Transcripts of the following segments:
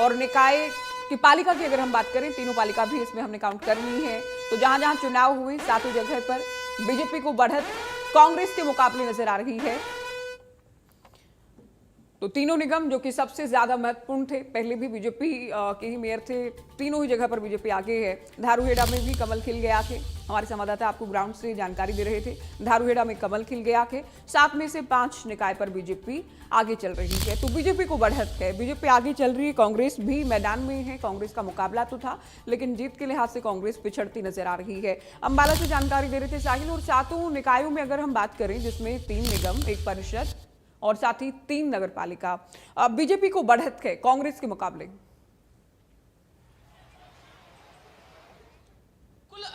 और निकाय की पालिका की अगर हम बात करें, तीनों पालिका भी इसमें हमने काउंट करनी है। तो जहां जहां चुनाव हुए सातों जगह पर बीजेपी को बढ़त कांग्रेस के मुकाबले नजर आ रही है। तो तीनों निगम जो कि सबसे ज्यादा महत्वपूर्ण थे, पहले भी बीजेपी के ही मेयर थे, तीनों ही जगह पर बीजेपी आगे है। धारूहेड़ा में भी कमल खिल गया थे, हमारे संवाददाता आपको ग्राउंड से जानकारी दे रहे थे। धारूहेड़ा में कमल खिल गया थे, 7 में से 5 निकाय पर बीजेपी आगे चल रही है। तो बीजेपी को बढ़त है, बीजेपी आगे चल रही है। कांग्रेस भी मैदान में है, कांग्रेस का मुकाबला तो था, लेकिन जीत के लिहाज से कांग्रेस पिछड़ती नजर आ रही है। अंबाला से जानकारी दे रहे थे साहिल। और सातों निकायों में अगर हम बात करें, जिसमें 3 निगम, 1 परिषद और साथ ही 3 नगर पालिका, बीजेपी को बढ़त है कांग्रेस के मुकाबले।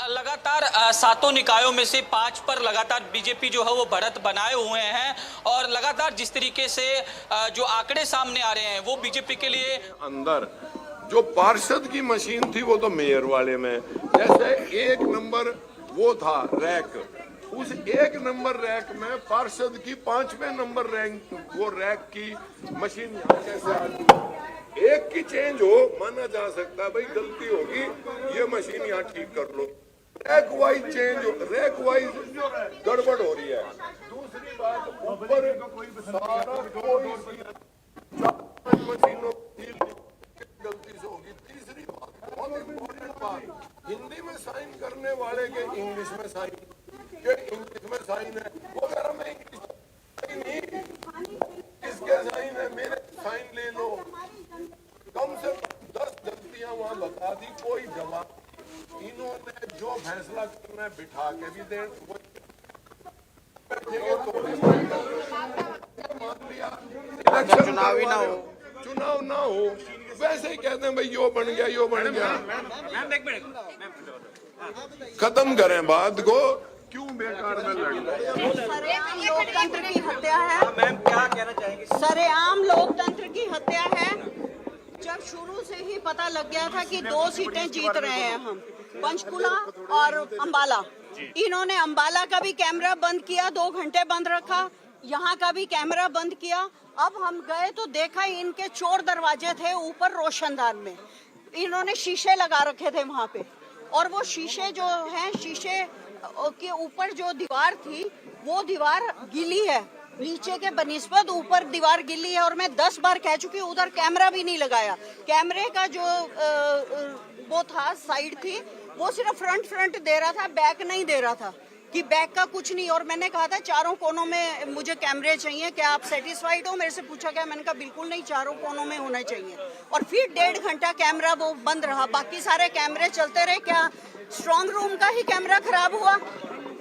लगातार सातों निकायों में से 5 पर लगातार बीजेपी जो है वो बढ़त बनाए हुए हैं। और लगातार जिस तरीके से जो आंकड़े सामने आ रहे हैं वो बीजेपी के लिए, अंदर जो पार्षद की मशीन थी वो तो मेयर वाले में, जैसे 1 नंबर वो था रैक, उस 1 नंबर रैक में पार्षद की 5वें नंबर रैंक वो रैक की मशीन यहाँ कैसे आ गई? एक की चेंज हो माना जा सकता है, भाई गलती होगी, ये मशीन यहाँ ठीक कर लो। रैक वाइज चेंज हो, रैक वाइज गड़बड़ हो रही है। दूसरी बात, ऊपर सारा मशीनों गलती से होगी। तीसरी बात, बहुत इम्पोर्टेंट बात, हिंदी में साइन करने वाले के इंग्लिश में साइन, इंग्लिश में साइन है, वो कह रहा मैं इंग्लिश नहीं, इसके साइन है, मेरे साइन ले लो। कम से कम 10 गलतियां वहां बता दी, कोई जवाब। इन्होंने जो फैसला करना है बिठा के भी दे, मान लिया चुनाव ही ना हो, चुनाव ना हो, वैसे ही कहते हैं भाई यो बन गया, यो बन गया। खत्म करें बात को, क्यों बेकार में लड़? सरेआम लोकतंत्र की हत्या है। मैम क्या कहना चाहेंगे? सरेआम लोकतंत्र की हत्या है। जब शुरू से ही पता लग गया था कि 2 सीटें जीत रहे हैं हम, पंचकुला और अंबाला। इन्होंने अंबाला का भी कैमरा बंद किया, 2 घंटे बंद रखा, यहाँ का भी कैमरा बंद किया। अब हम गए तो देखा इनके चोर दरवाजे थे ऊपर रोशनदान में, इन्होंने शीशे लगा रखे थे वहाँ पे। और वो शीशे जो हैं, शीशे के ऊपर जो दीवार थी वो दीवार गीली है, नीचे के बनिस्बत ऊपर दीवार गिल्ली है। और मैं 10 बार कह चुकी हूँ, उधर कैमरा भी नहीं लगाया। कैमरे का जो वो था, साइड थी, वो सिर्फ फ्रंट दे रहा था, बैक नहीं दे रहा था, कि बैक का कुछ नहीं। और मैंने कहा था चारों कोनों में मुझे कैमरे चाहिए, क्या आप सेटिस्फाइड हो? मेरे से पूछा गया, मैंने कहा बिल्कुल नहीं, चारों कोनों में होना चाहिए। और फिर 1.5 घंटा कैमरा वो बंद रहा, बाकी सारे कैमरे चलते रहे। क्या स्ट्रॉन्ग रूम का ही कैमरा खराब हुआ?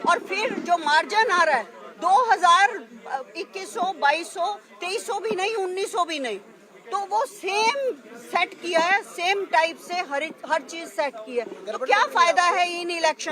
और फिर जो मार्जिन आ रहा है 2000, 2100, 2200, 2300 भी नहीं, 1900 भी नहीं, तो वो सेम सेट किया है, सेम टाइप से हर चीज सेट की है। तो क्या फायदा है इन इलेक्शन